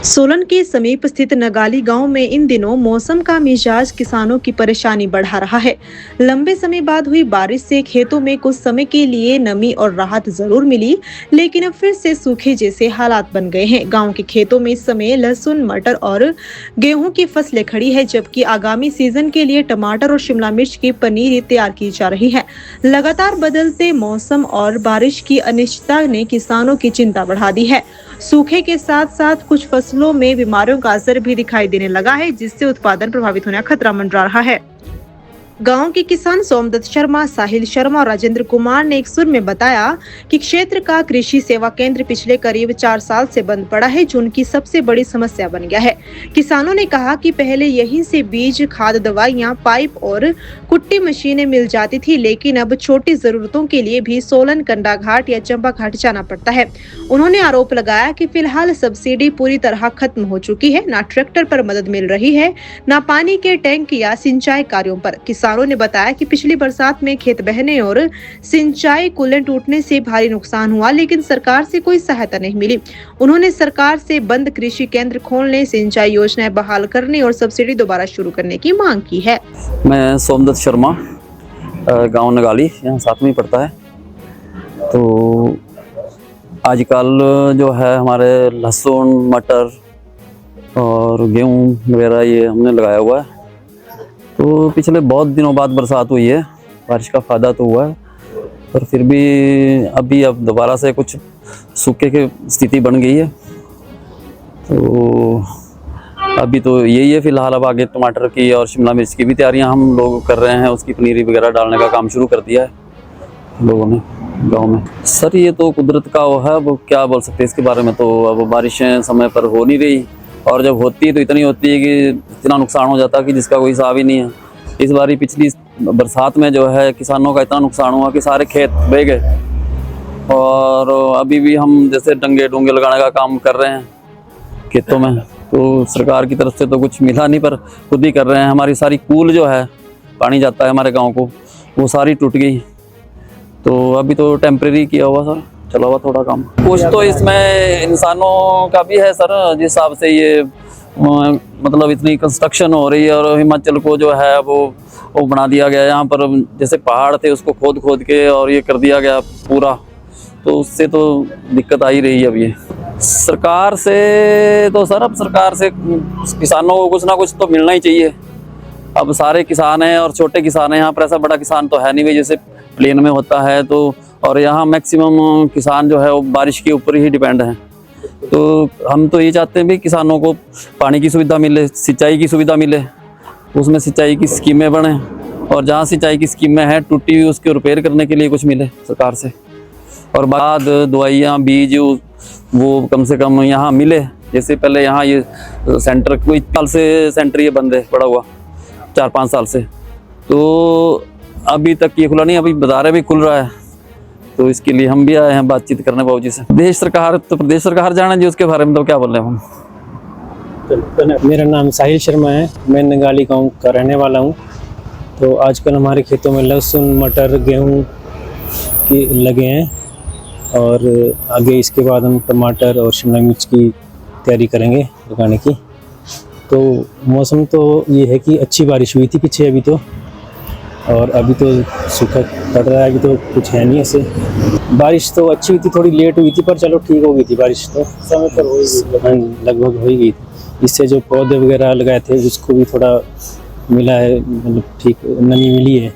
सोलन के समीप स्थित नगाली गांव में इन दिनों मौसम का मिजाज किसानों की परेशानी बढ़ा रहा है। लंबे समय बाद हुई बारिश से खेतों में कुछ समय के लिए नमी और राहत जरूर मिली, लेकिन अब फिर से सूखे जैसे हालात बन गए हैं। गांव के खेतों में इस समय लहसुन, मटर और गेहूं की फसलें खड़ी है, जबकि आगामी सीजन के लिए टमाटर और शिमला मिर्च की पनीर तैयार की जा रही है। लगातार बदलते मौसम और बारिश की अनिश्चितता ने किसानों की चिंता बढ़ा दी है। सूखे के साथ साथ कुछ फसलों में बीमारियों का असर भी दिखाई देने लगा है, जिससे उत्पादन प्रभावित होने का खतरा मंडरा रहा है। गांव के किसान सोमदत्त शर्मा, साहिल शर्मा और राजेंद्र कुमार ने एक सुर में बताया कि क्षेत्र का कृषि सेवा केंद्र पिछले करीब 4 साल से बंद पड़ा है, जो उनकी सबसे बड़ी समस्या बन गया है। किसानों ने कहा कि पहले यहीं से बीज, खाद, दवाइयां, पाइप और कुट्टी मशीनें मिल जाती थी, लेकिन अब छोटी जरूरतों के लिए भी सोलन, कंडा घाट या चंपा घाट जाना पड़ता है। उन्होंने आरोप लगाया कि फिलहाल सब्सिडी पूरी तरह खत्म हो चुकी है, न ट्रैक्टर पर मदद मिल रही है, न पानी के टैंक या सिंचाई कार्यों पर। किसानों ने बताया कि पिछली बरसात में खेत बहने और सिंचाई कुलें टूटने से भारी नुकसान हुआ, लेकिन सरकार से कोई सहायता नहीं मिली। उन्होंने सरकार से बंद कृषि केंद्र खोलने, सिंचाई योजनाएं बहाल करने और सब्सिडी दोबारा शुरू करने की मांग की है। मैं सोमदत्त शर्मा, गांव नगाली, यहाँ साथ में ही पड़ता है। तो आजकल जो है हमारे लहसुन, मटर और गेहूँ वगैरह ये हमने लगाया हुआ है। तो पिछले बहुत दिनों बाद बरसात हुई है, बारिश का फ़ायदा तो हुआ है, पर फिर भी अब दोबारा से कुछ सूखे की स्थिति बन गई है। तो अभी तो यही है फिलहाल। अब आगे टमाटर की और शिमला मिर्च की भी तैयारियां हम लोग कर रहे हैं, उसकी पनीरी वगैरह डालने का काम शुरू कर दिया है लोगों ने गांव में। सर ये तो कुदरत का वो है, वो क्या बोल सकते हैं इसके बारे में। तो अब बारिशें समय पर हो नहीं रही, और जब होती है तो इतनी होती है कि इतना नुकसान हो जाता है कि जिसका कोई हिसाब ही नहीं है। इस बारी पिछली बरसात में जो है किसानों का इतना नुकसान हुआ कि सारे खेत बह गए, और अभी भी हम जैसे डंगे डूंगे लगाने का काम कर रहे हैं खेतों में। तो सरकार की तरफ से तो कुछ मिला नहीं, पर खुद ही कर रहे हैं। हमारी सारी कूल जो है, पानी जाता है हमारे गाँव को, वो सारी टूट गई। तो अभी तो टेम्परेरी किया हुआ सर, चला हुआ थोड़ा काम। कुछ तो इसमें इंसानों का भी है सर, जिस हिसाब से ये मतलब इतनी कंस्ट्रक्शन हो रही है, और हिमाचल को जो है वो बना दिया गया। यहाँ पर जैसे पहाड़ थे उसको खोद खोद के और ये कर दिया गया पूरा, तो उससे तो दिक्कत आ ही रही है। अब ये सरकार से तो सर, अब सरकार से किसानों को कुछ ना कुछ तो मिलना ही चाहिए। अब सारे किसान हैं और छोटे किसान हैं, यहाँ पर ऐसा बड़ा किसान तो है नहीं भाई, जैसे प्लेन में होता है। तो और यहाँ मैक्सिमम किसान जो है वो बारिश के ऊपर ही डिपेंड हैं। तो हम तो ये चाहते हैं भी किसानों को पानी की सुविधा मिले, सिंचाई की सुविधा मिले, उसमें सिंचाई की स्कीमें बने, और जहाँ सिंचाई की स्कीमें हैं टूटी हुई उसके रिपेयर करने के लिए कुछ मिले सरकार से। और बाद दवाइयाँ, बीज वो कम से कम यहाँ मिले। जैसे पहले यहाँ ये सेंटर कोई साल से सेंटर ये बंद है पड़ा हुआ, 4-5 साल से, तो अभी तक ये खुला नहीं। अभी बाजार भी खुल रहा है, तो इसके लिए हम भी आए हैं बातचीत करने बाबूजी से। प्रदेश सरकार जाने जी, उसके बारे में तो क्या बोल रहे हैं हम। मेरा नाम साहिल शर्मा है, मैं नगाली गांव का रहने वाला हूं। तो आजकल हमारे खेतों में लहसुन, मटर, गेहूं के लगे हैं, और आगे इसके बाद हम टमाटर और शिमला मिर्च की तैयारी करेंगे लगाने की। तो मौसम तो ये है कि अच्छी बारिश हुई थी पीछे अभी तो, और अभी तो सूखा पड़ रहा है। अभी तो कुछ है नहीं ऐसे। बारिश तो अच्छी हुई थी, थोड़ी लेट हुई थी, पर चलो ठीक हो गई थी बारिश तो समय पर हो गई। हाँ, लगभग हो ही गई थी। इससे जो पौधे वगैरह लगाए थे उसको भी थोड़ा मिला है, मतलब ठीक नमी मिली है।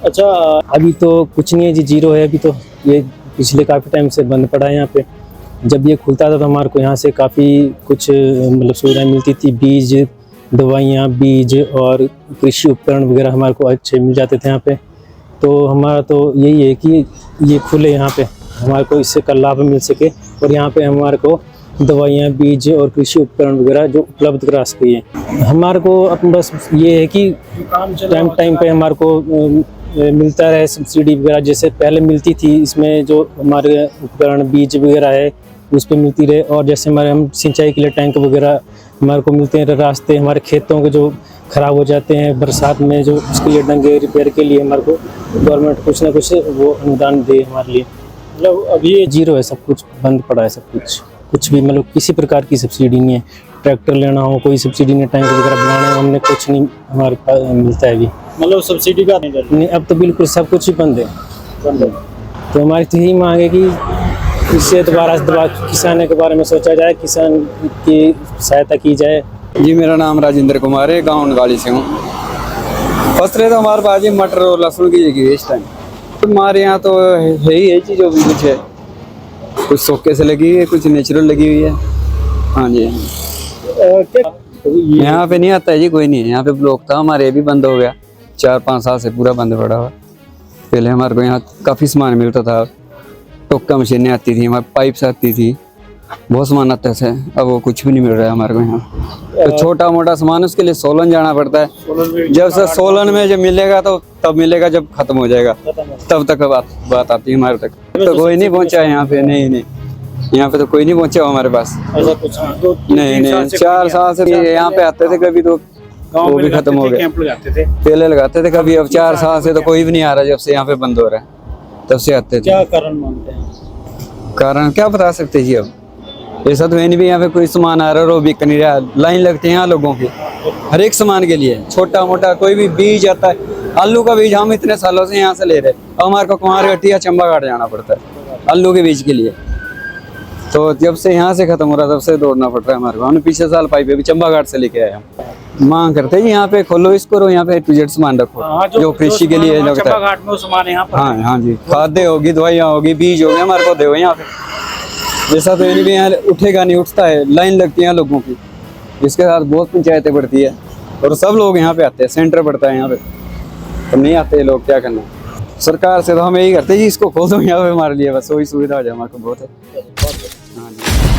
अच्छा, अभी तो कुछ नहीं है जी, जीरो है अभी तो। ये पिछले काफ़ी टाइम से बंद पड़ा है यहाँ पे। जब ये खुलता था तो हमारे को यहाँ से काफ़ी कुछ मतलब सुविधाएँ मिलती थी, बीज, दवाइयाँ, बीज और कृषि उपकरण वगैरह हमारे को अच्छे मिल जाते थे यहाँ पे। तो हमारा तो यही है कि ये खुले, यहाँ पे हमारे को इससे का लाभ मिल सके, और यहाँ पे हमारे को दवाइयाँ, बीज और कृषि उपकरण वगैरह जो उपलब्ध करा सके। हमारे को अपन बस ये है कि टाइम पे हमारे को मिलता रहे सब्सिडी वगैरह, जैसे पहले मिलती थी। इसमें जो हमारे उपकरण, बीज वगैरह है उस पर मिलती रहे। और जैसे हमारे हम सिंचाई के लिए टैंक वगैरह हमारे को मिलते हैं। रास्ते हमारे खेतों के जो ख़राब हो जाते हैं बरसात में, जो उसके लिए डंगे रिपेयर के लिए हमारे को गवर्नमेंट कुछ ना कुछ वो अनुदान दे हमारे लिए। मतलब अभी ये जीरो है, सब कुछ बंद पड़ा है सब कुछ। कुछ भी मतलब किसी प्रकार की सब्सिडी नहीं है। ट्रैक्टर लेना हो कोई सब्सिडी नहीं, टैंक वगैरह बनाने हो हमने कुछ नहीं हमारे पास मिलता है अभी। मतलब सब्सिडी का नहीं चल नहीं, अब तो बिल्कुल सब कुछ ही बंद है। तो हमारी तो यही मांग है कि इससे दोबारा किसानों के बारे में सोचा जाए, किसान की सहायता की जाए। जी मेरा नाम राजेंद्र कुमार है, गाँव नगाली से हूँ। फसलें तो हमारे पास ये मटर और लहसुन की जगह है इस टाइम। तो हमारे यहाँ तो है ही है चीज़, जो भी कुछ है, कुछ सोखे से लगी हुई है, कुछ नेचुरल लगी हुई है। हाँ जी, यहाँ पे नहीं आता है जी, कोई नहीं है यहाँ पे। ब्लॉक था हमारे, ये भी बंद हो गया, 4-5 साल से पूरा बंद पड़ा हुआ। पहले हमारे को यहाँ काफ़ी सामान मिलता था, टोका मशीनें आती थी, हमारे पाइप्स आती थी, बहुत सामान आता है। अब वो कुछ भी नहीं मिल रहा है हमारे को यहाँ। तो छोटा मोटा सामान उसके लिए सोलन जाना पड़ता है। जब से सोलन में जब मिलेगा तो तब मिलेगा, जब खत्म हो जाएगा तब तक बात आती है हमारे तक। तो कोई नहीं पहुँचा है यहाँ पे, नहीं यहाँ पे तो कोई नहीं पहुँचा हमारे पास। ऐसा कुछ नहीं 4 साल से यहाँ पे आते थे, कभी तो वो भी खत्म हो गया। पहले लगाते थे कभी, अब 4 साल से तो कोई भी नहीं आ रहा। जब से यहाँ पे बंद हो रहा है तब से आते थे। क्या कारण मानते हैं? कारण क्या बता सकते जी, अब ऐसा तो है नहीं भी यहाँ पे कोई सामान आ रहा है और वो बिक नहीं रहा। लाइन लगती है यहाँ लोगों की हर एक सामान के लिए, छोटा मोटा कोई भी बीज आता है। आलू का बीज हम इतने सालों से यहाँ से ले रहे, अब हमारे को कुमार घाटी या चंबा घाट जाना पड़ता है आलू के बीज के लिए। तो जब से यहाँ से खत्म हो रहा तब से दौड़ना पड़ रहा है हमारे को। हमने पिछले साल पाइप भी चंबा घाट से लेके आए हम। मांग करते हैं यहाँ पे खोलो इसको और यहाँ पे टू जेड सामान रखो, जो कृषि के लिए लगता है। घाट में सामान यहाँ पर हाँ जी, खाद्य होगी, दवाइयाँ होगी, बीज होगी, हमारे को दे यहाँ पे। जैसा तो ये भी यहाँ उठेगा नहीं, उठता है, लाइन लगती है लोगों की। इसके साथ बहुत पंचायतें पड़ती है और सब लोग यहाँ पे आते हैं, सेंटर पड़ता है यहाँ पे। तो नहीं आते लोग, क्या करना। सरकार से तो हम यही करते हैं जी, इसको खोल दो यहाँ पे हमारे लिए, बस वही सुविधा हो जाए हमारे को, बहुत है। हाँ जी।